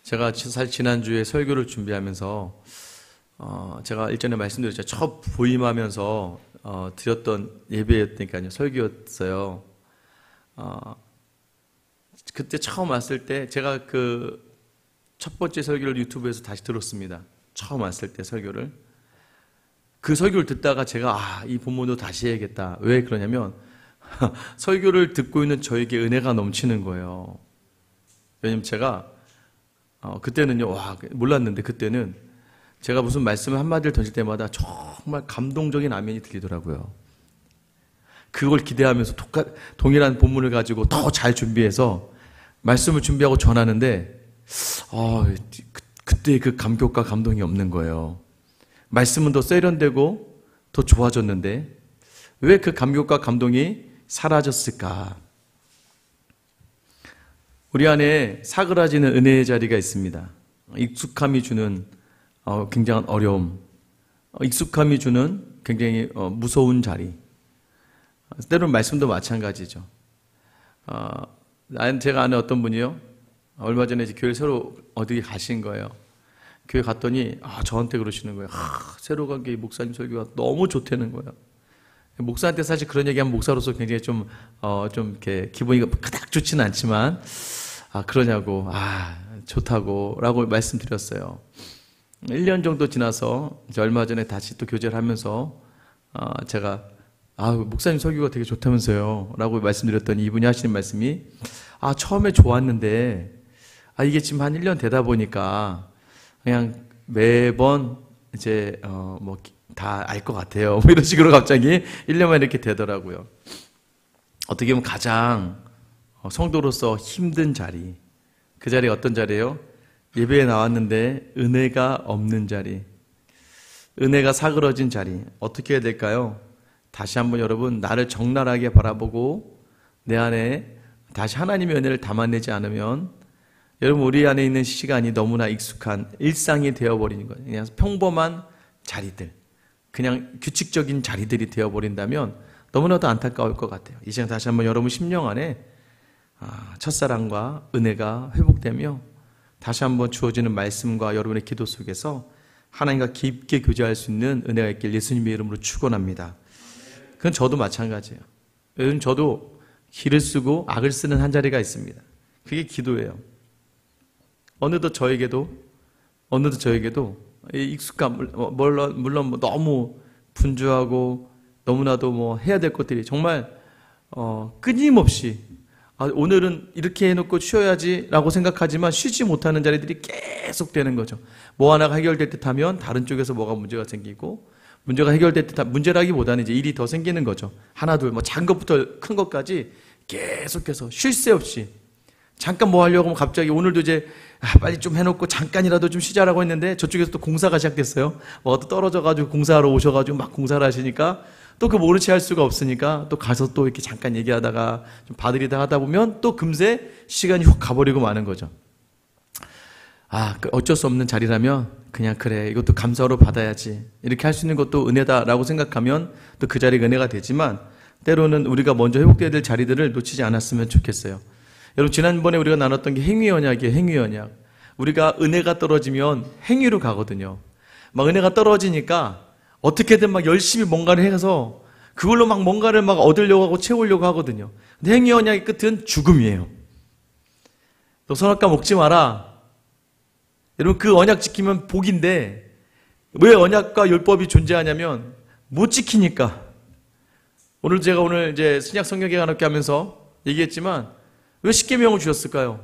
제가 사실 지난주에 설교를 준비하면서 제가 일전에 말씀드렸죠. 첫 부임하면서 드렸던 예배였으니까요. 설교였어요. 그때 처음 왔을 때 제가 그 첫 번째 설교를 유튜브에서 다시 들었습니다. 처음 왔을 때 설교를. 그 설교를 듣다가 제가 이 본문도 다시 해야겠다. 왜 그러냐면 설교를 듣고 있는 저에게 은혜가 넘치는 거예요. 왜냐면 제가 그때는요, 몰랐는데 그때는 제가 무슨 말씀을 한마디를 던질 때마다 정말 감동적인 아멘이 들리더라고요. 그걸 기대하면서 동일한 본문을 가지고 더 잘 준비해서 말씀을 준비하고 전하는데 그때 그 감격과 감동이 없는 거예요. 말씀은 더 세련되고 더 좋아졌는데 왜 그 감격과 감동이 사라졌을까? 우리 안에 사그라지는 은혜의 자리가 있습니다. 익숙함이 주는 굉장한 어려움, 익숙함이 주는 굉장히 무서운 자리. 때로는 말씀도 마찬가지죠. 제가 아는 어떤 분이요, 얼마 전에 교회 새로 어디 가신 거예요. 교회 갔더니 저한테 그러시는 거예요. 새로 간 게 목사님 설교가 너무 좋다는 거예요. 목사한테 사실 그런 얘기하면 목사로서 굉장히 좀 이렇게 기분이 그닥 좋지는 않지만 그러냐고 좋다고 라고 말씀드렸어요. 1년 정도 지나서 이제 얼마 전에 다시 또 교제를 하면서 제가 목사님 설교가 되게 좋다면서요 라고 말씀드렸더니 이분이 하시는 말씀이 처음에 좋았는데 이게 지금 한 1년 되다 보니까 그냥 매번 이제 다 알 것 같아요. 이런 식으로 갑자기 1년만 이렇게 되더라고요. 어떻게 보면 가장 성도로서 힘든 자리, 그 자리가 어떤 자리예요? 예배에 나왔는데 은혜가 없는 자리, 은혜가 사그러진 자리. 어떻게 해야 될까요? 다시 한번 여러분, 나를 적나라하게 바라보고 내 안에 다시 하나님의 은혜를 담아내지 않으면 여러분, 우리 안에 있는 시간이 너무나 익숙한 일상이 되어버리는 거예요. 그냥 평범한 자리들, 그냥 규칙적인 자리들이 되어버린다면 너무나도 안타까울 것 같아요. 이 시간 다시 한번 여러분 심령 안에 첫사랑과 은혜가 회복되며 다시 한번 주어지는 말씀과 여러분의 기도 속에서 하나님과 깊게 교제할 수 있는 은혜가 있길 예수님의 이름으로 축원합니다. 그건 저도 마찬가지예요. 요즘 저도 길을 쓰고 악을 쓰는 한 자리가 있습니다. 그게 기도예요. 어느덧 저에게도 이 익숙함, 물론 너무 분주하고 너무나도 해야 될 것들이 정말 끊임없이 오늘은 이렇게 해놓고 쉬어야지 라고 생각하지만 쉬지 못하는 자리들이 계속 되는 거죠. 뭐 하나가 해결될 듯 하면 다른 쪽에서 뭐가 문제가 생기고, 문제가 해결될 듯 하면 문제라기보다는 이제 일이 더 생기는 거죠. 하나 둘 작은 것부터 큰 것까지 계속해서 쉴 새 없이 잠깐 뭐 하려고 하면 갑자기 오늘도 이제 빨리 좀 해놓고 잠깐이라도 좀 쉬자라고 했는데 저쪽에서 또 공사가 시작됐어요. 뭐가 또 떨어져가지고 공사하러 오셔가지고 막 공사를 하시니까 또 그 모른 채 할 수가 없으니까 또 가서 또 이렇게 잠깐 얘기하다가 좀 봐드리다 하다 보면 또 금세 시간이 훅 가버리고 마는 거죠. 어쩔 수 없는 자리라면 그냥 그래, 이것도 감사로 받아야지, 이렇게 할 수 있는 것도 은혜다라고 생각하면 또 그 자리가 은혜가 되지만 때로는 우리가 먼저 회복돼야 될 자리들을 놓치지 않았으면 좋겠어요. 여러분, 지난번에 우리가 나눴던 게 행위언약이에요. 행위언약. 우리가 은혜가 떨어지면 행위로 가거든요. 막 은혜가 떨어지니까 어떻게든 막 열심히 뭔가를 해서 그걸로 막 뭔가를 막 얻으려고 하고 채우려고 하거든요. 근데 행위언약의 끝은 죽음이에요. 너 선악과 먹지 마라. 여러분, 그 언약 지키면 복인데 왜 언약과 율법이 존재하냐면 못 지키니까. 오늘 이제 신약 성경에 관하게 하면서 얘기했지만 왜 십계명을 주셨을까요?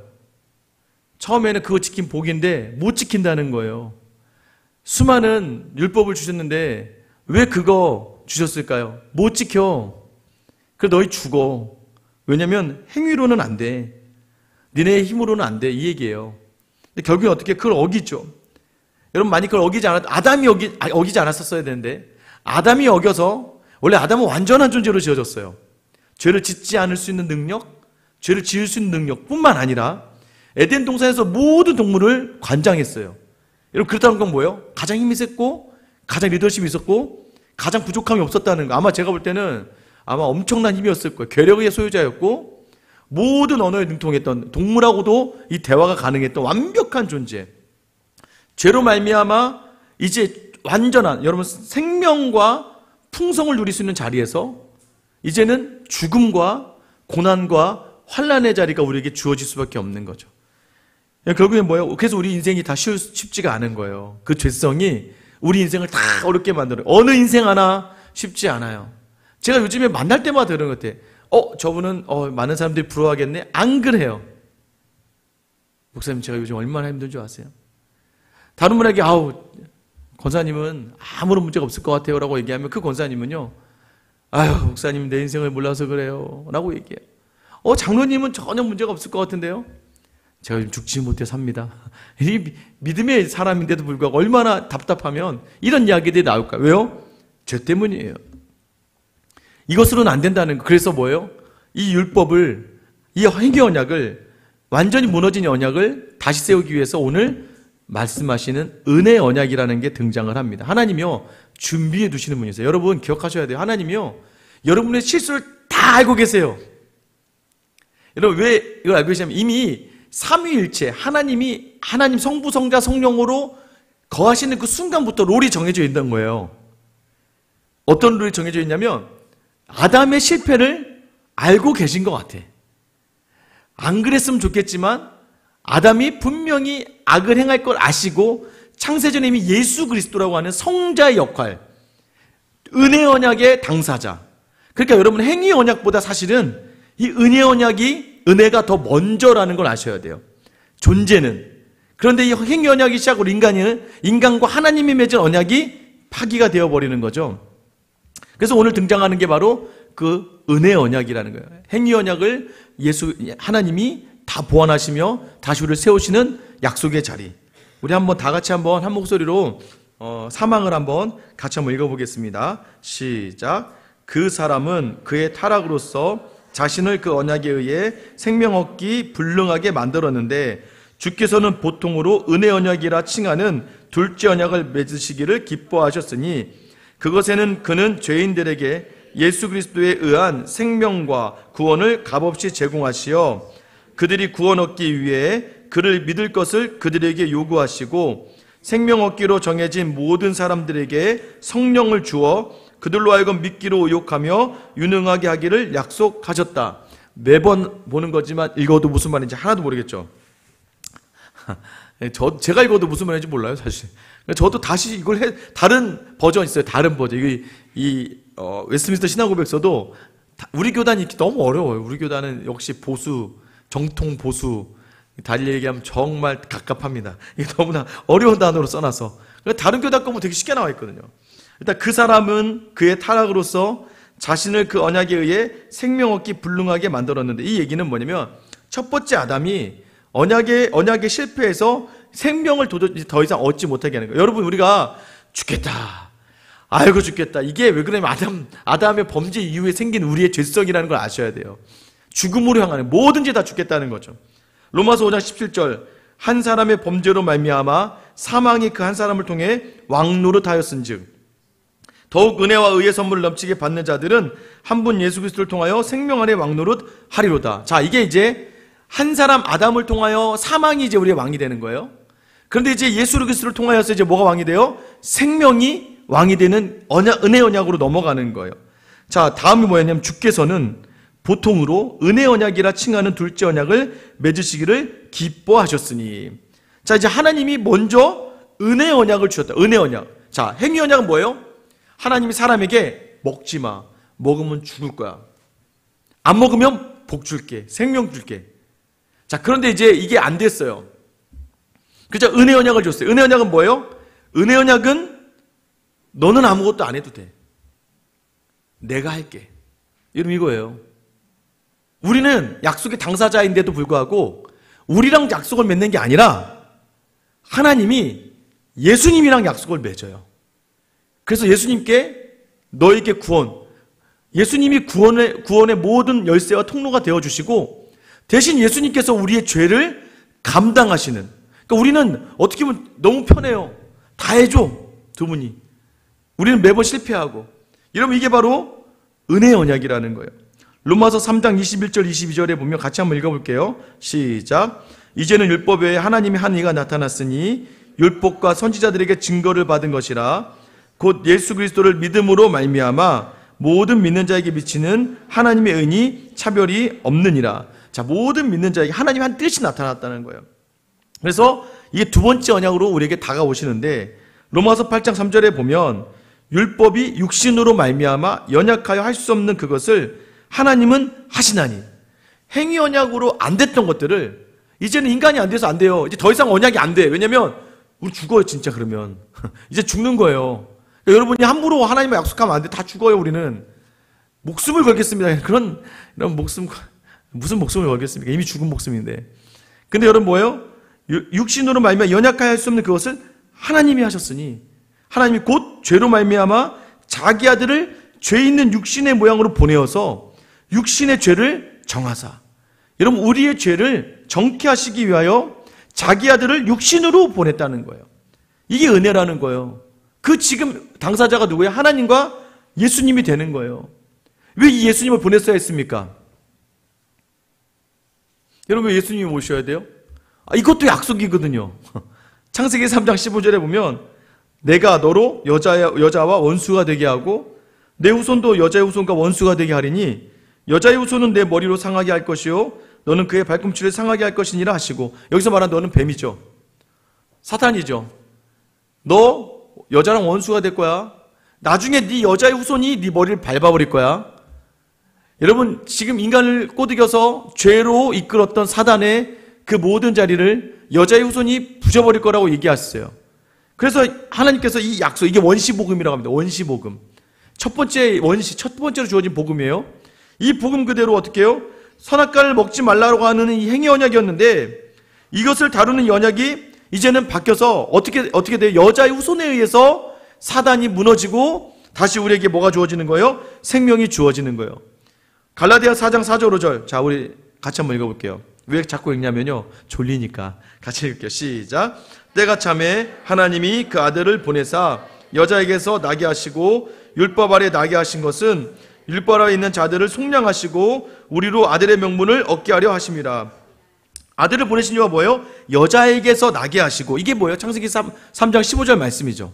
처음에는 그거 지킨 복인데 못 지킨다는 거예요. 수많은 율법을 주셨는데 왜 그거 주셨을까요? 못 지켜. 그래 너희 죽어. 왜냐면 행위로는 안 돼. 니네의 힘으로는 안 돼. 이 얘기예요. 근데 결국에 어떻게 그걸 어기죠. 여러분, 만약 그걸 어기지 않았, 아담이 어기지 않았었어야 되는데 아담이 어겨서, 원래 아담은 완전한 존재로 지어졌어요. 죄를 짓지 않을 수 있는 능력, 죄를 지을 수 있는 능력뿐만 아니라 에덴 동산에서 모든 동물을 관장했어요. 여러분, 그렇다는 건 뭐예요? 가장 힘이 셌고 가장 리더십이 있었고 가장 부족함이 없었다는 거. 아마 제가 볼 때는 아마 엄청난 힘이었을 거예요. 괴력의 소유자였고 모든 언어에 능통했던, 동물하고도 이 대화가 가능했던 완벽한 존재. 죄로 말미암아 이제 완전한 여러분 생명과 풍성을 누릴 수 있는 자리에서 이제는 죽음과 고난과 환난의 자리가 우리에게 주어질 수밖에 없는 거죠. 결국엔 뭐예요? 그래서 우리 인생이 다 쉽지가 않은 거예요. 그 죄성이 우리 인생을 다 어렵게 만들어요. 어느 인생 하나 쉽지 않아요. 제가 요즘에 만날 때마다 그런 것 같아요. 저분은 많은 사람들이 부러워하겠네? 안 그래요. 목사님, 제가 요즘 얼마나 힘든 줄 아세요? 다른 분에게 권사님은 아무런 문제가 없을 것 같아요 라고 얘기하면 그 권사님은요, 목사님 내 인생을 몰라서 그래요 라고 얘기해요. 장로님은 전혀 문제가 없을 것 같은데요, 제가 요즘 죽지 못해 삽니다. 이 믿음의 사람인데도 불구하고 얼마나 답답하면 이런 이야기들이 나올까? 왜요? 죄 때문이에요. 이것으로는 안 된다는 거. 그래서 뭐예요? 이 율법을, 이 행위 언약을, 완전히 무너진 언약을 다시 세우기 위해서 오늘 말씀하시는 은혜 언약이라는 게 등장을 합니다. 하나님이요, 준비해 두시는 분이세요. 여러분 기억하셔야 돼요. 하나님이요, 여러분의 실수를 다 알고 계세요. 여러분 왜 이걸 알고 계시냐면 이미 삼위일체 하나님 성부 성자 성령으로 거하시는 그 순간부터 롤이 정해져 있는 거예요. 어떤 롤이 정해져 있냐면 아담의 실패를 알고 계신 것 같아. 안 그랬으면 좋겠지만 아담이 분명히 악을 행할 걸 아시고 창세전에 이미 예수 그리스도라고 하는 성자의 역할, 은혜 언약의 당사자. 그러니까 여러분 행위 언약보다 사실은 이 은혜 언약이, 은혜가 더 먼저라는 걸 아셔야 돼요. 존재는. 그런데 이 행위 언약이 시작으로 인간과 하나님이 맺은 언약이 파기가 되어버리는 거죠. 그래서 오늘 등장하는 게 바로 그 은혜 언약이라는 거예요. 행위 언약을 하나님이 다 보완하시며 다시 우리를 세우시는 약속의 자리. 우리 한번 다 같이 한번 한 목소리로 사망을 한번 같이 한번 읽어보겠습니다. 시작. 그 사람은 그의 타락으로서 자신을 그 언약에 의해 생명 얻기 불능하게 만들었는데 주께서는 보통으로 은혜 언약이라 칭하는 둘째 언약을 맺으시기를 기뻐하셨으니 그것에는 그는 죄인들에게 예수 그리스도에 의한 생명과 구원을 값없이 제공하시어 그들이 구원 얻기 위해 그를 믿을 것을 그들에게 요구하시고 생명 얻기로 정해진 모든 사람들에게 성령을 주어 그들로 하여금 믿기로 의욕하며 유능하게 하기를 약속하셨다. 매번 보는 거지만 읽어도 무슨 말인지 하나도 모르겠죠. 제가 읽어도 무슨 말인지 몰라요, 사실. 저도 다시 이걸 다른 버전 있어요. 다른 버전. 웨스트민스터 신화고백서도 우리 교단이 너무 어려워요. 우리 교단은 역시 보수, 정통 보수, 달리 얘기하면 정말 갑갑합니다. 이게 너무나 어려운 단어로 써놔서. 다른 교단 거면 되게 쉽게 나와 있거든요. 일단 그 사람은 그의 타락으로서 자신을 그 언약에 의해 생명 얻기 불능하게 만들었는데, 이 얘기는 뭐냐면 첫 번째 아담이 언약에 실패해서 생명을 도저히 더 이상 얻지 못하게 하는 거예요. 여러분, 우리가 죽겠다, 아이고 죽겠다, 이게 왜 그러냐면 아담의 범죄 이후에 생긴 우리의 죄성이라는 걸 아셔야 돼요. 죽음으로 향하는, 뭐든지 다 죽겠다는 거죠. 로마서 5장 17절, 한 사람의 범죄로 말미암아 사망이 그 한 사람을 통해 왕노릇하였은즉 더욱 은혜와 의의 선물을 넘치게 받는 자들은 한 분 예수 그리스도를 통하여 생명 안에 왕노릇 하리로다. 자, 이게 이제 한 사람 아담을 통하여 사망이 이제 우리의 왕이 되는 거예요. 그런데 이제 예수 그리스도를 통하여서 이제 뭐가 왕이 돼요? 생명이 왕이 되는 은혜 언약으로 넘어가는 거예요. 자, 다음이 뭐였냐면 주께서는 보통으로 은혜 언약이라 칭하는 둘째 언약을 맺으시기를 기뻐하셨으니. 자, 이제 하나님이 먼저 은혜 언약을 주셨다. 은혜 언약. 자, 행위 언약은 뭐예요? 하나님이 사람에게 먹지 마. 먹으면 죽을 거야. 안 먹으면 복 줄게. 생명 줄게. 자, 그런데 이제 이게 안 됐어요. 그죠? 은혜 언약을 줬어요. 은혜 언약은 뭐예요? 은혜 언약은 너는 아무것도 안 해도 돼. 내가 할게. 여러분, 이거예요. 우리는 약속의 당사자인데도 불구하고 우리랑 약속을 맺는 게 아니라 하나님이 예수님이랑 약속을 맺어요. 그래서 예수님께 너에게 예수님이 구원의 모든 열쇠와 통로가 되어주시고 대신 예수님께서 우리의 죄를 감당하시는, 그러니까 우리는 어떻게 보면 너무 편해요. 다 해줘, 두 분이. 우리는 매번 실패하고. 여러분, 이게 바로 은혜 언약이라는 거예요. 로마서 3장 21절 22절에 보면 같이 한번 읽어볼게요. 시작. 이제는 율법 외에 하나님의 한 의가 나타났으니 율법과 선지자들에게 증거를 받은 것이라. 곧 예수 그리스도를 믿음으로 말미암아 모든 믿는 자에게 미치는 하나님의 은이 차별이 없느니라. 자, 모든 믿는 자에게 하나님의 한 뜻이 나타났다는 거예요. 그래서 이게 두 번째 언약으로 우리에게 다가오시는데, 로마서 8장 3절에 보면 율법이 육신으로 말미암아 연약하여 할 수 없는 그것을 하나님은 하시나니, 행위 언약으로 안 됐던 것들을 이제는 인간이 안 돼서 안 돼요. 이제 더 이상 언약이 안 돼. 왜냐면 우리 죽어요, 진짜. 그러면 이제 죽는 거예요. 그러니까 여러분이 함부로 하나님과 약속하면 안 돼. 다 죽어요. 우리는 목숨을 걸겠습니다. 그런 목숨, 무슨 목숨을 걸겠습니까? 이미 죽은 목숨인데. 근데 여러분 뭐예요? 육신으로 말미암아 연약하여 할 수 없는 그것을 하나님이 하셨으니, 하나님이 곧 죄로 말미암아 자기 아들을 죄 있는 육신의 모양으로 보내어서 육신의 죄를 정하사. 여러분, 우리의 죄를 정케 하시기 위하여 자기 아들을 육신으로 보냈다는 거예요. 이게 은혜라는 거예요. 그 지금 당사자가 누구예요? 하나님과 예수님이 되는 거예요. 왜 이 예수님을 보냈어야 했습니까? 여러분, 왜 예수님이 오셔야 돼요? 이것도 약속이거든요. 창세기 3장 15절에 보면 내가 너로 여자와 원수가 되게 하고 내 후손도 여자의 후손과 원수가 되게 하리니 여자의 후손은 내 머리로 상하게 할 것이요 너는 그의 발꿈치를 상하게 할 것이니라 하시고, 여기서 말한 너는 뱀이죠. 사탄이죠. 너 여자랑 원수가 될 거야. 나중에 네 여자의 후손이 네 머리를 밟아버릴 거야. 여러분, 지금 인간을 꼬드겨서 죄로 이끌었던 사단의 그 모든 자리를 여자의 후손이 부셔버릴 거라고 얘기하셨어요. 그래서 하나님께서 이 약속, 이게 원시복음이라고 합니다. 원시복음. 첫 번째로 주어진 복음이에요. 이 복음 그대로 어떻게 해요? 선악과를 먹지 말라고 하는 이 행위 언약이었는데, 이것을 다루는 언약이 이제는 바뀌어서 어떻게 돼요? 여자의 후손에 의해서 사단이 무너지고 다시 우리에게 뭐가 주어지는 거예요? 생명이 주어지는 거예요. 갈라디아 4장 4절 5절. 자, 우리 같이 한번 읽어볼게요. 왜 자꾸 읽냐면요, 졸리니까. 같이 읽을게요. 시작. 때가 참에 하나님이 그 아들을 보내사 여자에게서 나게 하시고 율법 아래 나게 하신 것은 율법 아래 있는 자들을 속량하시고 우리로 아들의 명분을 얻게 하려 하심이라. 아들을 보내신 이유가 뭐예요? 여자에게서 나게 하시고. 이게 뭐예요? 창세기 3장 15절 말씀이죠.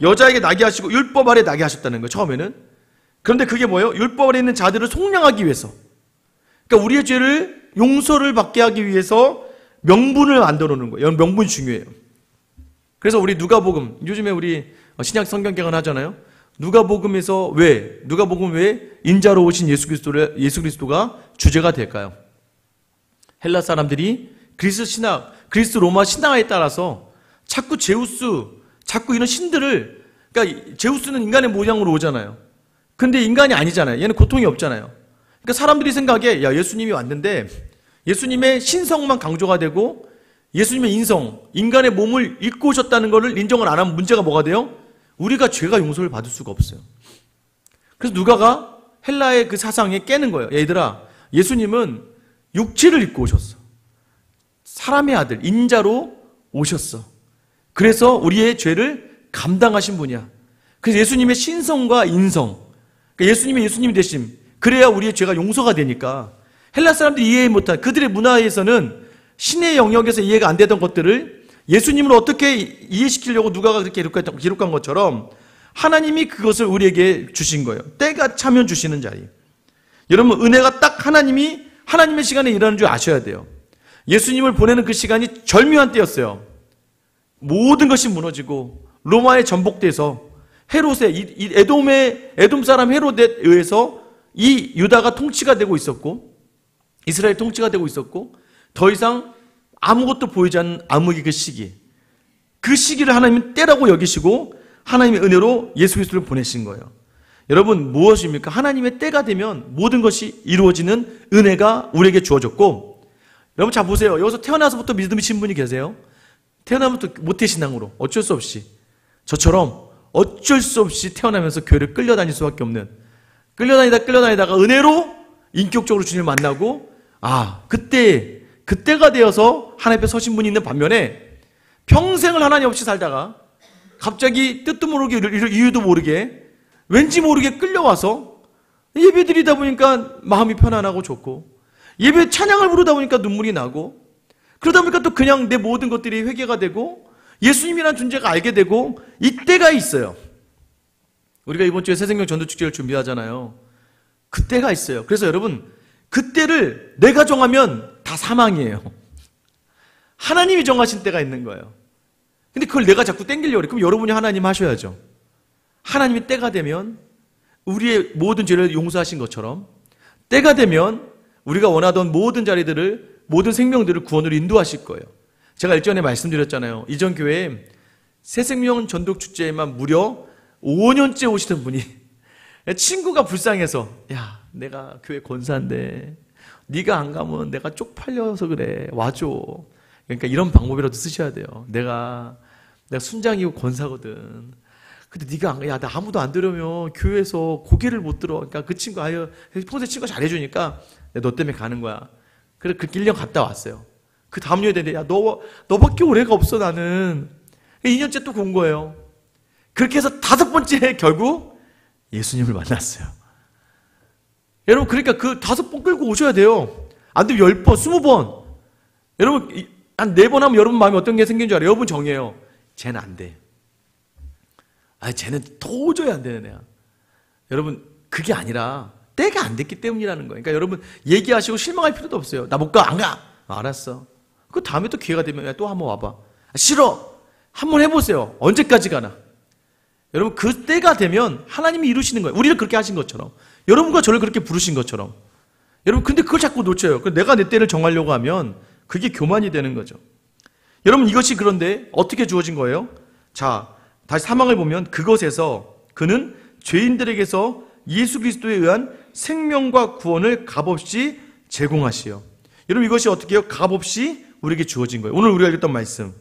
여자에게 나게 하시고 율법 아래 나게 하셨다는 거예요, 처음에는. 그런데 그게 뭐예요? 율법 아래 있는 자들을 속량하기 위해서. 그러니까 우리의 죄를 용서를 받게 하기 위해서 명분을 만들어 놓는 거예요. 명분이 중요해요. 그래서 우리 누가복음, 요즘에 우리 신약 성경 개관 하잖아요. 누가복음에서 누가복음 왜 인자로 오신 예수 그리스도가 주제가 될까요? 헬라 사람들이 그리스 로마 신앙에 따라서 자꾸 자꾸 이런 신들을, 그러니까 제우스는 인간의 모양으로 오잖아요. 근데 인간이 아니잖아요. 얘는 고통이 없잖아요. 그러니까 사람들이 생각에 예수님이 왔는데 예수님의 신성만 강조가 되고 예수님의 인간의 몸을 입고 오셨다는 것을 인정을 안 하면 문제가 뭐가 돼요? 우리가 죄가 용서를 받을 수가 없어요. 그래서 누가가 헬라의 그 사상에 깨는 거예요. 얘들아, 예수님은 육체를 입고 오셨어. 사람의 아들, 인자로 오셨어. 그래서 우리의 죄를 감당하신 분이야. 그래서 예수님의 신성과 인성, 그러니까 예수님이 되심, 그래야 우리의 죄가 용서가 되니까 헬라 사람들이 이해 못한, 그들의 문화에서는 신의 영역에서 이해가 안 되던 것들을 예수님을 어떻게 이해시키려고 누가가 그렇게 기록한 것처럼 하나님이 그것을 우리에게 주신 거예요. 때가 차면 주시는 자리. 여러분, 은혜가 딱 하나님의 시간에 일하는 줄 아셔야 돼요. 예수님을 보내는 그 시간이 절묘한 때였어요. 모든 것이 무너지고 로마에 전복돼서 헤롯의 에돔 사람 헤롯에 의해서 이 유다가 통치가 되고 있었고 이스라엘 통치가 되고 있었고 더 이상 아무것도 보이지 않는 암흑의 그 시기를 하나님은 때라고 여기시고 하나님의 은혜로 예수 그리스도를 보내신 거예요. 여러분, 무엇입니까? 하나님의 때가 되면 모든 것이 이루어지는 은혜가 우리에게 주어졌고, 여러분 잘 보세요. 여기서 태어나서부터 믿으신 분이 계세요? 태어나부터 모태신앙으로 어쩔 수 없이, 저처럼 어쩔 수 없이 태어나면서 교회를 끌려다닐 수밖에 없는, 끌려다니다가 은혜로 인격적으로 주님을 만나고, 그때가 되어서 하나님 앞에 서신 분이 있는 반면에 평생을 하나님 없이 살다가 갑자기 뜻도 모르게 이유도 모르게 왠지 모르게 끌려와서 예배 드리다 보니까 마음이 편안하고 좋고, 예배 찬양을 부르다 보니까 눈물이 나고, 그러다 보니까 또 그냥 내 모든 것들이 회개가 되고 예수님이라는 존재가 알게 되고, 이때가 있어요. 우리가 이번 주에 새생명 전도축제를 준비하잖아요. 그때가 있어요. 그래서 여러분, 그때를 내가 정하면 다 사망이에요. 하나님이 정하신 때가 있는 거예요. 근데 그걸 내가 자꾸 땡기려고 그래. 그럼 여러분이 하나님 하셔야죠. 하나님이 때가 되면 우리의 모든 죄를 용서하신 것처럼, 때가 되면 우리가 원하던 모든 자리들을, 모든 생명들을 구원으로 인도하실 거예요. 제가 일전에 말씀드렸잖아요. 이전 교회에 새생명 전도축제에만 무려 5년째 오시던 분이, 친구가 불쌍해서, 야, 내가 교회 권사인데 네가 안 가면 내가 쪽팔려서 그래, 와줘. 그러니까 이런 방법이라도 쓰셔야 돼요. 내가 순장이고 권사거든. 근데 네가 안 가, 야, 나 아무도 안 들으면 교회에서 고개를 못 들어. 그러니까 그 친구, 아유, 평소에 친구가 잘해주니까 너 때문에 가는 거야. 그래, 그 1년 갔다 왔어요. 그 다음 년에 되는데, 야, 너밖에 올해가 없어, 나는. 2년째 또 온 거예요. 그렇게 해서 5번째 결국 예수님을 만났어요. 여러분, 그러니까 그 5번 끌고 오셔야 돼요. 안 되면 10번, 20번. 여러분, 한 4번 하면 여러분 마음에 어떤 게 생긴 줄 알아요? 여러분 정해요. 쟤는 안 돼. 쟤는 도저히 안 되는 애야. 여러분, 그게 아니라 때가 안 됐기 때문이라는 거예요. 그러니까 여러분, 얘기하시고 실망할 필요도 없어요. 나 못 가, 안 가. 알았어. 그 다음에 또 기회가 되면 또 한번 와봐. 싫어. 한번 해보세요. 언제까지 가나. 여러분, 그 때가 되면 하나님이 이루시는 거예요. 우리를 그렇게 하신 것처럼, 여러분과 저를 그렇게 부르신 것처럼. 여러분, 근데 그걸 자꾸 놓쳐요. 내가 내 때를 정하려고 하면 그게 교만이 되는 거죠. 여러분, 이것이 그런데 어떻게 주어진 거예요? 자, 다시 사망을 보면, 그것에서 그는 죄인들에게서 예수 그리스도에 의한 생명과 구원을 값없이 제공하시오. 여러분, 이것이 어떻게 해요? 값없이 우리에게 주어진 거예요. 오늘 우리가 읽었던 말씀,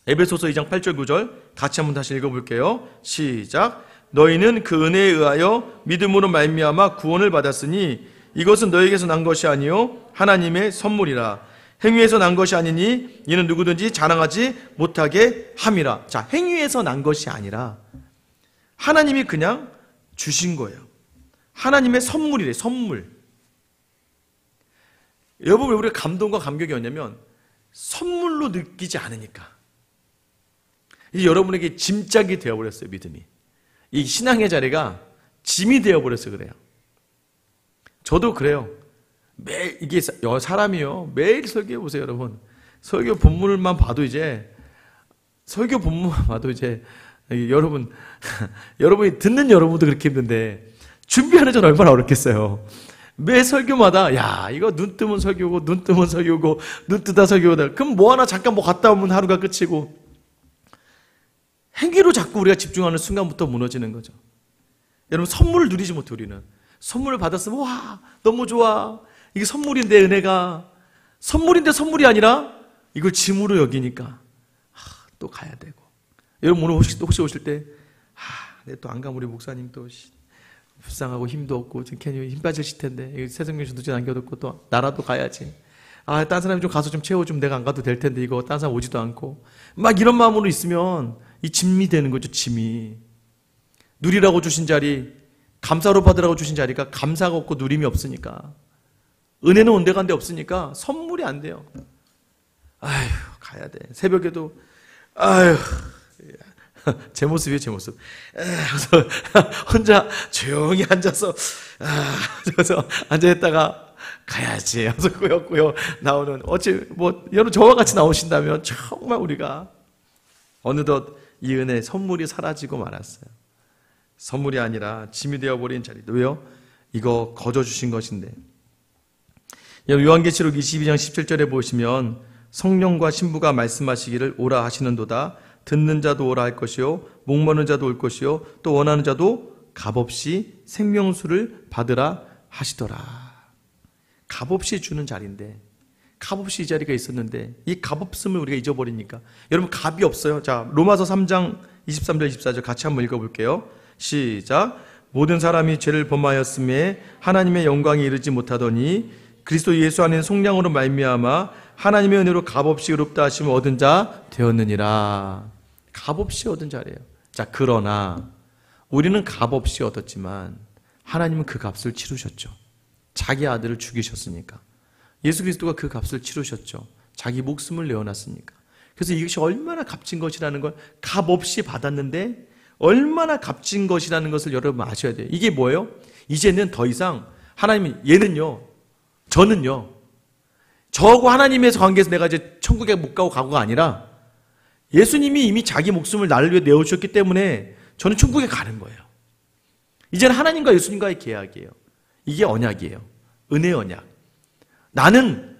에베소서 2장 8절 9절 같이 한번 다시 읽어볼게요. 시작. 너희는 그 은혜에 의하여 믿음으로 말미암아 구원을 받았으니 이것은 너희에게서 난 것이 아니요 하나님의 선물이라. 행위에서 난 것이 아니니 이는 누구든지 자랑하지 못하게 함이라. 자, 행위에서 난 것이 아니라 하나님이 그냥 주신 거예요. 하나님의 선물이래, 선물. 여러분, 왜 우리가 감동과 감격이 왔냐면 선물로 느끼지 않으니까. 이제 여러분에게 짐짝이 되어버렸어요, 믿음이. 이 신앙의 자리가 짐이 되어버려서 그래요. 저도 그래요. 매일, 이게 사람이요, 매일 설교해 보세요, 여러분. 설교 본문만 봐도 이제, 여러분이 듣는 여러분도 그렇게 힘든데, 준비하는 전 얼마나 어렵겠어요. 매 설교마다, 야, 이거 눈 뜨면 설교고, 눈 뜨면 설교고, 눈 뜨다 설교다. 그럼 뭐 하나 잠깐 뭐 갔다 오면 하루가 끝이고, 행위로 자꾸 우리가 집중하는 순간부터 무너지는 거죠. 여러분, 선물을 누리지 못해, 우리는. 선물을 받았으면, 와, 너무 좋아. 이게 선물인데, 은혜가. 선물인데 선물이 아니라 이걸 짐으로 여기니까 또 가야 되고. 여러분, 오늘 혹시 오실 때, 내 또 안 가면 우리 목사님 또 불쌍하고 힘도 없고 지금 괜히 힘 빠지실 텐데, 새생명 전도제 남겨뒀고 또 나라도 가야지. 딴 사람이 좀 가서 좀 채워주면 내가 안 가도 될 텐데, 이거 딴 사람 오지도 않고. 막 이런 마음으로 있으면 이 짐이 되는 거죠, 짐이. 누리라고 주신 자리, 감사로 받으라고 주신 자리가 감사가 없고 누림이 없으니까, 은혜는 온데간데 없으니까 선물이 안 돼요. 아휴, 가야 돼. 새벽에도, 아휴, 제 모습이에요, 제 모습. 그래서 혼자 조용히 앉아서, 그래서 앉아있다가 가야지 하면서 꾸역꾸역 나오는, 여러분 저와 같이 나오신다면 정말 우리가 어느덧 이 은혜, 선물이 사라지고 말았어요. 선물이 아니라 짐이 되어버린 자리도. 왜요? 이거 거저 주신 것인데. 요한계시록 22장 17절에 보시면, 성령과 신부가 말씀하시기를 오라 하시는도다. 듣는 자도 오라 할 것이요, 목마른 자도 올 것이요, 또 원하는 자도 값없이 생명수를 받으라 하시더라. 값없이 주는 자리인데, 값없이 이 자리가 있었는데 이 값없음을 우리가 잊어버리니까. 여러분, 값이 없어요. 자, 로마서 3장 23절 24절 같이 한번 읽어볼게요. 시작. 모든 사람이 죄를 범하였음에 하나님의 영광에 이르지 못하더니 그리스도 예수 안에 속량으로 말미암아 하나님의 은혜로 값없이 의롭다 하심을 얻은 자 되었느니라. 값없이 얻은 자리예요. 자, 그러나 우리는 값없이 얻었지만 하나님은 그 값을 치르셨죠. 자기 아들을 죽이셨으니까. 예수 그리스도가 그 값을 치르셨죠. 자기 목숨을 내어놨으니까. 그래서 이것이 얼마나 값진 것이라는 걸 값없이 받았는데 얼마나 값진 것이라는 것을 여러분 아셔야 돼요. 이게 뭐예요? 이제는 더 이상 하나님이 얘는요, 저는요, 저하고 하나님에서 관계에서 내가 이제 천국에 못 가고 가고가 아니라 예수님이 이미 자기 목숨을 나를 위해 내어주셨기 때문에 저는 천국에 가는 거예요. 이제는 하나님과 예수님과의 계약이에요. 이게 언약이에요. 은혜의 언약. 나는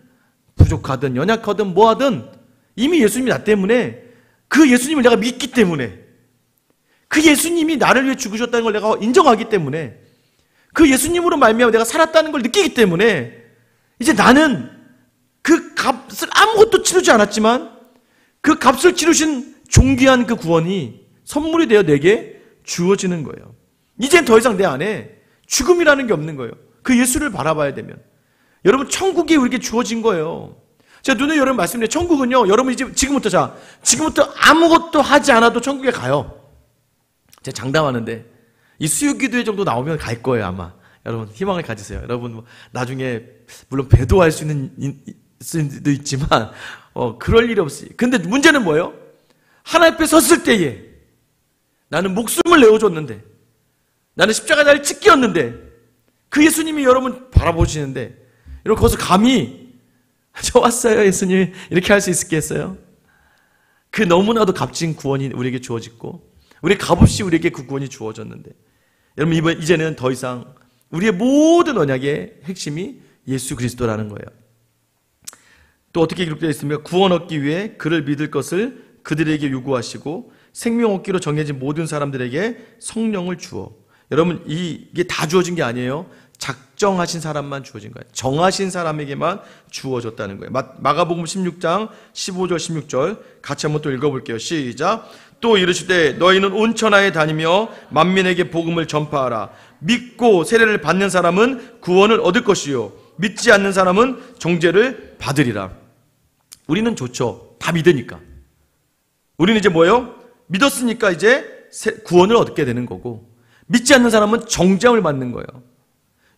부족하든 연약하든 뭐하든 이미 예수님이 나 때문에 그 예수님을 내가 믿기 때문에 그 예수님이 나를 위해 죽으셨다는 걸 내가 인정하기 때문에 그 예수님으로 말미암아 내가 살았다는 걸 느끼기 때문에 이제 나는 그 값을 아무것도 치르지 않았지만 그 값을 치르신 존귀한 그 구원이 선물이 되어 내게 주어지는 거예요. 이젠 더 이상 내 안에 죽음이라는 게 없는 거예요. 그 예수를 바라봐야 되면. 여러분, 천국이 우리에게 주어진 거예요. 제가 눈에 여러분 말씀드려요. 천국은요, 여러분 이제 지금부터 아무것도 하지 않아도 천국에 가요. 제가 장담하는데 이 수요기도회 정도 나오면 갈 거예요, 아마. 여러분 희망을 가지세요. 여러분 나중에 물론 배도할 수는 수도 있지만 그럴 일이 없이. 근데 문제는 뭐예요? 하나님 앞에 섰을 때에 나는 목숨을 내어줬는데, 나는 십자가를 지켰는데 그 예수님이 여러분 바라보시는데, 여러분 거기서 감히 저 왔어요 예수님 이렇게 할 수 있겠어요? 그 너무나도 값진 구원이 우리에게 주어졌고 우리 값없이 우리에게 그 구원이 주어졌는데, 여러분 이제는 더 이상 우리의 모든 언약의 핵심이 예수 그리스도라는 거예요. 또 어떻게 기록되어 있습니까? 구원 얻기 위해 그를 믿을 것을 그들에게 요구하시고 생명 얻기로 정해진 모든 사람들에게 성령을 주어. 여러분 이게 다 주어진 게 아니에요. 작정하신 사람만 주어진 거예요. 정하신 사람에게만 주어졌다는 거예요. 마가복음 16장 15절 16절 같이 한번 또 읽어볼게요. 시작. 또 이르시되 너희는 온 천하에 다니며 만민에게 복음을 전파하라. 믿고 세례를 받는 사람은 구원을 얻을 것이요 믿지 않는 사람은 정죄를 받으리라. 우리는 좋죠. 다 믿으니까. 우리는 이제 뭐예요? 믿었으니까 이제 구원을 얻게 되는 거고, 믿지 않는 사람은 정죄함을 받는 거예요.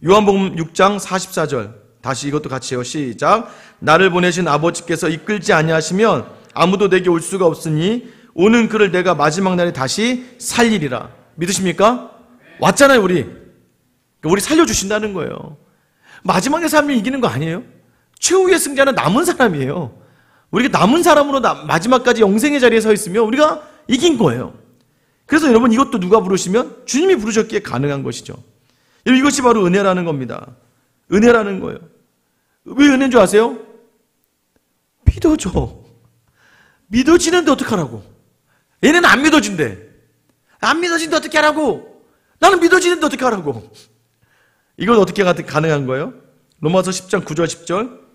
요한복음 6장 44절 다시 이것도 같이 해요. 시작. 나를 보내신 아버지께서 이끌지 아니하시면 아무도 내게 올 수가 없으니 오는 그를 내가 마지막 날에 다시 살리리라. 믿으십니까? 왔잖아요 우리. 우리 살려주신다는 거예요. 마지막에 사람이 이기는 거 아니에요? 최후의 승자는 남은 사람이에요. 우리가 남은 사람으로 마지막까지 영생의 자리에 서 있으면 우리가 이긴 거예요. 그래서 여러분 이것도 누가 부르시면 주님이 부르셨기에 가능한 것이죠. 이것이 바로 은혜라는 겁니다. 은혜라는 거예요. 왜 은혜인 줄 아세요? 믿어줘. 믿어지는데 어떡하라고? 얘네는 안 믿어진대. 안 믿어지는데 어떻게 하라고? 나는 믿어지는데 어떻게 하라고? 이건 어떻게 가능한 거예요? 로마서 10장 9절 10절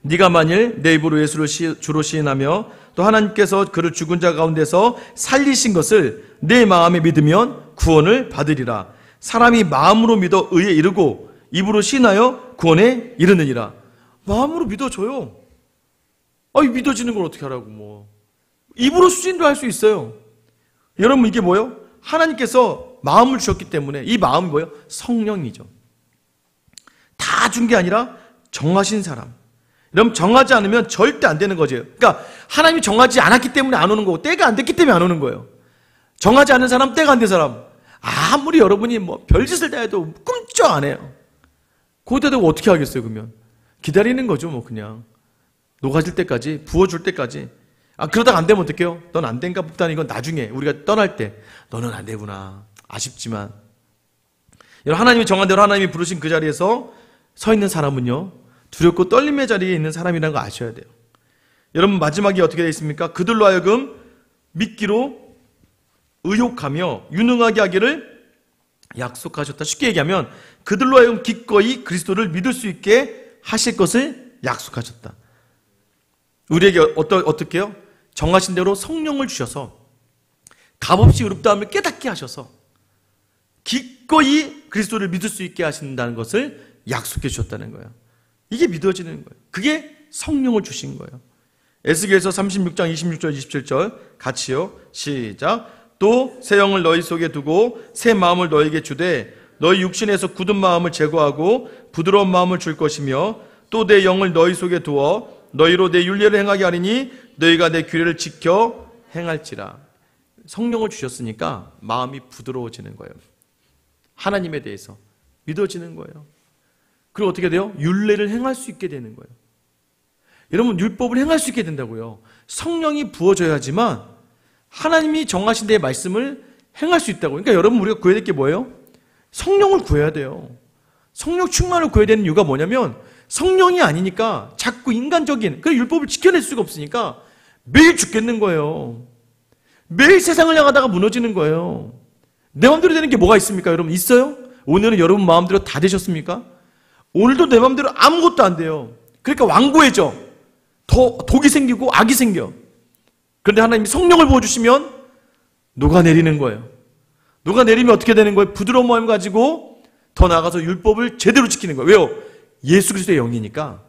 네가 만일 내 입으로 예수를 주로 시인하며 또 하나님께서 그를 죽은 자 가운데서 살리신 것을 내 마음에 믿으면 구원을 받으리라. 사람이 마음으로 믿어 의에 이르고 입으로 시인하여 구원에 이르느니라. 마음으로 믿어줘요. 믿어지는 걸 어떻게 하라고 뭐. 입으로 수신도 할 수 있어요. 여러분 이게 뭐예요? 하나님께서 마음을 주셨기 때문에 이 마음이 뭐예요? 성령이죠. 다 준 게 아니라 정하신 사람. 여러분 정하지 않으면 절대 안 되는 거죠. 그러니까 하나님이 정하지 않았기 때문에 안 오는 거고 때가 안 됐기 때문에 안 오는 거예요. 정하지 않은 사람, 때가 안 된 사람 아무리 여러분이 뭐 별짓을 다 해도 꿈쩍 안 해요. 거기다 대고 어떻게 하겠어요 그러면? 기다리는 거죠 뭐. 그냥 녹아질 때까지, 부어줄 때까지. 그러다가 안 되면 어떡해요? 넌 안 된가 보다. 이건 나중에 우리가 떠날 때 너는 안 되구나. 아쉽지만 여러분 하나님이 정한 대로 하나님이 부르신 그 자리에서 서 있는 사람은요 두렵고 떨림의 자리에 있는 사람이라는 거 아셔야 돼요. 여러분 마지막에 어떻게 되어 있습니까? 그들로 하여금 믿기로 의욕하며 유능하게 하기를 약속하셨다. 쉽게 얘기하면 그들로 하여금 기꺼이 그리스도를 믿을 수 있게 하실 것을 약속하셨다. 우리에게 어떻게 해요? 정하신 대로 성령을 주셔서 값없이 의롭다함을 깨닫게 하셔서 기꺼이 그리스도를 믿을 수 있게 하신다는 것을 약속해 주셨다는 거예요. 이게 믿어지는 거예요. 그게 성령을 주신 거예요. 에스겔서 36장 26절 27절 같이요. 시작. 또 새 영을 너희 속에 두고 새 마음을 너희에게 주되 너희 육신에서 굳은 마음을 제거하고 부드러운 마음을 줄 것이며 또 내 영을 너희 속에 두어 너희로 내 율례를 행하게 하리니 너희가 내 규례를 지켜 행할지라. 성령을 주셨으니까 마음이 부드러워지는 거예요. 하나님에 대해서 믿어지는 거예요. 그리고 어떻게 돼요? 율례를 행할 수 있게 되는 거예요. 여러분, 율법을 행할 수 있게 된다고요. 성령이 부어져야지만 하나님이 정하신 내 말씀을 행할 수 있다고. 그러니까 여러분, 우리가 구해야 될 게 뭐예요? 성령을 구해야 돼요. 성령 충만을 구해야 되는 이유가 뭐냐면 성령이 아니니까 자꾸 인간적인 그 율법을 지켜낼 수가 없으니까 매일 죽겠는 거예요. 매일 세상을 향하다가 무너지는 거예요. 내 마음대로 되는 게 뭐가 있습니까? 여러분, 있어요? 오늘은 여러분 마음대로 다 되셨습니까? 오늘도 내 마음대로 아무것도 안 돼요. 그러니까 완고해져. 더 독이 생기고 악이 생겨. 그런데 하나님이 성령을 부어주시면 녹아내리는 거예요. 녹아내리면 어떻게 되는 거예요? 부드러운 마음을 가지고 더 나아가서 율법을 제대로 지키는 거예요. 왜요? 예수 그리스도의 영이니까.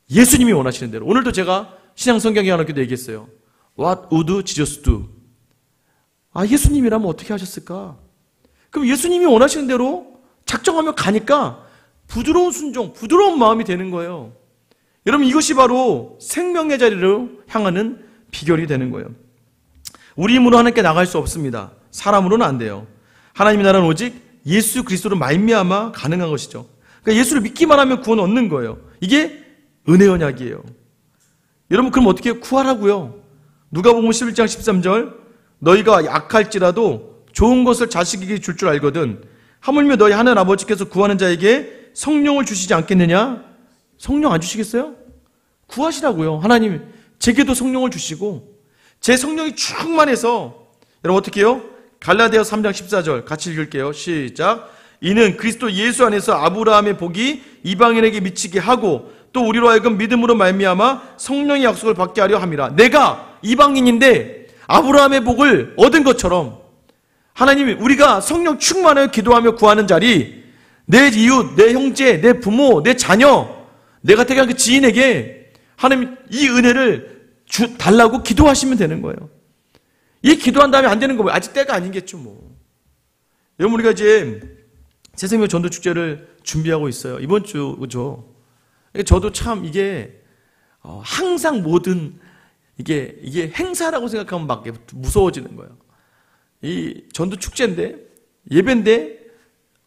예수님이 원하시는 대로. 오늘도 제가 신앙성경 강학교도 얘기했어요. What would Jesus do? 예수님이라면 어떻게 하셨을까? 그럼 예수님이 원하시는 대로 작정하며 가니까 부드러운 순종, 부드러운 마음이 되는 거예요. 여러분, 이것이 바로 생명의 자리로 향하는 비결이 되는 거예요. 우리 힘으로 하나님께 나갈 수 없습니다. 사람으로는 안 돼요. 하나님의 나라는 오직 예수 그리스도로 말미암아 가능한 것이죠. 그러니까 예수를 믿기만 하면 구원 얻는 거예요. 이게 은혜 언약이에요. 여러분, 그럼 어떻게 구하라고요? 누가복음 11장 13절 너희가 약할지라도 좋은 것을 자식에게 줄 줄 알거든 하물며 너희 하나님 아버지께서 구하는 자에게 성령을 주시지 않겠느냐? 성령 안 주시겠어요? 구하시라고요. 하나님, 제게도 성령을 주시고 제 성령이 충만해서 여러분 어떻게 해요? 갈라디아서 3장 14절 같이 읽을게요. 시작. 이는 그리스도 예수 안에서 아브라함의 복이 이방인에게 미치게 하고 또 우리로 하여금 믿음으로 말미암아 성령의 약속을 받게 하려 함이라. 내가 이방인인데 아브라함의 복을 얻은 것처럼 하나님이 우리가 성령 충만하여 기도하며 구하는 자리, 내 이웃, 내 형제, 내 부모, 내 자녀, 내가 택한 그 지인에게 하나님 이 은혜를 달라고 기도하시면 되는 거예요. 이 기도한 다음에 안 되는 거예요. 아직 때가 아니겠죠 뭐. 여러분, 우리가 이제 새생명 전도축제를 준비하고 있어요. 이번 주죠. 저도 참 이게 항상 모든 이게 행사라고 생각하면 막 무서워지는 거예요. 이 전도축제인데 예배인데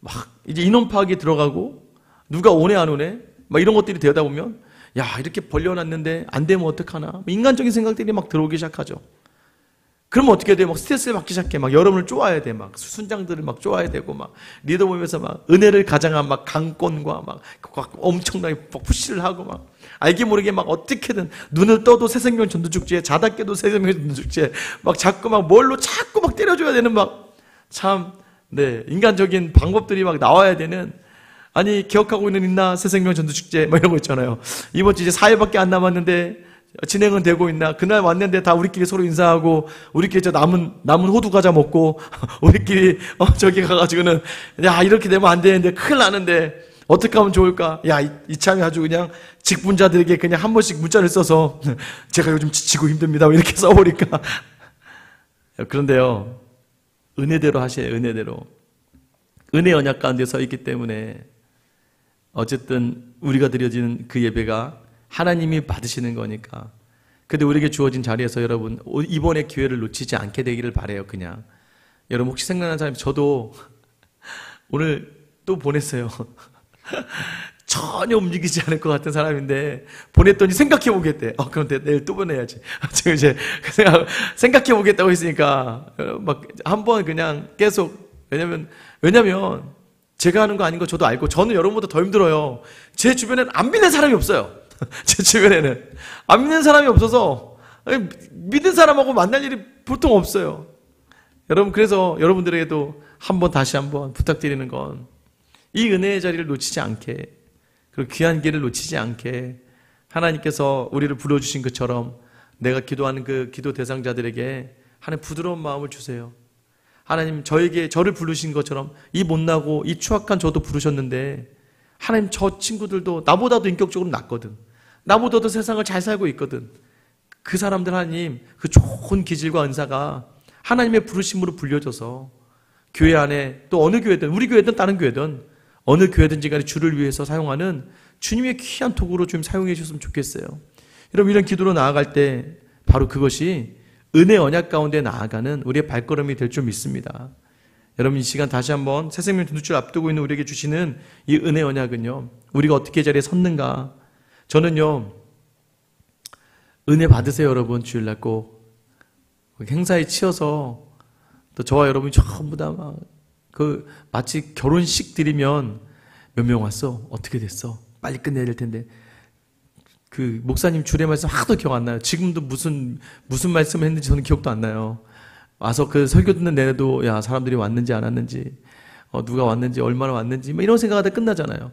막 이제 인원 파악이 들어가고 누가 오네 안 오네 막 이런 것들이 되다 보면 야, 이렇게 벌려놨는데 안 되면 어떡하나 인간적인 생각들이 막 들어오기 시작하죠. 그러면 어떻게 돼? 막 스트레스를 받기 시작해. 막 여러분을 쪼아야 돼. 막 순장들을 막 쪼아야 되고 막 리더 보면서 막 은혜를 가장한 막 강권과 막 엄청나게 푸시를 하고 막 알게 모르게 막 어떻게든 눈을 떠도 새생명 전도축제에 자다 깨도 새생명 전도축제에 막 자꾸 막 뭘로 자꾸 막 때려줘야 되는 막 참 인간적인 방법들이 막 나와야 되는. 아니, 기억하고 있나 새생명 전도축제 뭐 이런 거 있잖아요. 이번 주 이제 4일밖에 안 남았는데 진행은 되고 있나? 그날 왔는데 다 우리끼리 서로 인사하고 우리끼리 저 남은 호두 과자 먹고 우리끼리 저기 가가지고는 야, 이렇게 되면 안 되는데 큰일 나는데 어떻게 하면 좋을까? 야, 이참에 아주 그냥 직분자들에게 그냥 한 번씩 문자를 써서 제가 요즘 지치고 힘듭니다 이렇게 써버릴까? 그런데요, 은혜대로 하셔요. 은혜대로. 은혜 언약 가운데 서 있기 때문에 어쨌든 우리가 드려지는 그 예배가 하나님이 받으시는 거니까. 근데 우리에게 주어진 자리에서 여러분 이번에 기회를 놓치지 않게 되기를 바라요. 그냥 여러분 혹시 생각나는 사람이, 저도 오늘 또 보냈어요. 전혀 움직이지 않을 것 같은 사람인데 보냈더니 생각해 보겠대. 그럼 내일 또 보내야지. 지금 이제 생각해 보겠다고 했으니까 막 한번 그냥 계속. 왜냐면 제가 하는 거 아닌 거 저도 알고, 저는 여러분보다 더 힘들어요. 제 주변에는 안 믿는 사람이 없어요. 제 주변에는 안 믿는 사람이 없어서 믿는 사람하고 만날 일이 보통 없어요. 여러분, 그래서 여러분들에게도 다시 한번 부탁드리는 건 이 은혜의 자리를 놓치지 않게, 그리고 귀한 기회를 놓치지 않게 하나님께서 우리를 불러주신 것처럼 내가 기도하는 그 기도 대상자들에게 하나님 부드러운 마음을 주세요. 하나님, 저를 부르신 것처럼 이 못나고 이 추악한 저도 부르셨는데 하나님, 저 친구들도 나보다도 인격적으로 낫거든. 나보다도 세상을 잘 살고 있거든. 그 사람들 하나님, 그 좋은 기질과 은사가 하나님의 부르심으로 불려져서 교회 안에 또 어느 교회든, 우리 교회든 다른 교회든 어느 교회든지 간에 주를 위해서 사용하는 주님의 귀한 도구로 좀 사용해 주셨으면 좋겠어요. 여러분, 이런 기도로 나아갈 때 바로 그것이 은혜 언약 가운데 나아가는 우리의 발걸음이 될 줄 믿습니다. 여러분, 이 시간 다시 한번 새 생명 전도주를 앞두고 있는 우리에게 주시는 이 은혜 언약은요, 우리가 어떻게 자리에 섰는가. 저는요, 은혜 받으세요, 여러분. 주일날 꼭 행사에 치여서 또 저와 여러분이 전부 다 마치 결혼식 드리면 몇 명 왔어? 어떻게 됐어? 빨리 끝내야 될 텐데. 그 목사님 주례 말씀 하나도 기억 안 나요. 지금도 무슨 말씀을 했는지 저는 기억도 안 나요. 와서 그 설교 듣는 내내도 야, 사람들이 왔는지 안 왔는지, 누가 왔는지, 얼마나 왔는지, 이런 생각하다 끝나잖아요.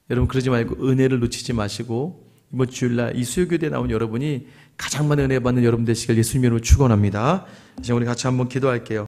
여러분, 그러지 말고 은혜를 놓치지 마시고 이번 주일날 이 수요교대에 나온 여러분이 가장 많은 은혜 받는 여러분 되시길 예수님 이름으로 축원합니다. 이제 우리 같이 한번 기도할게요.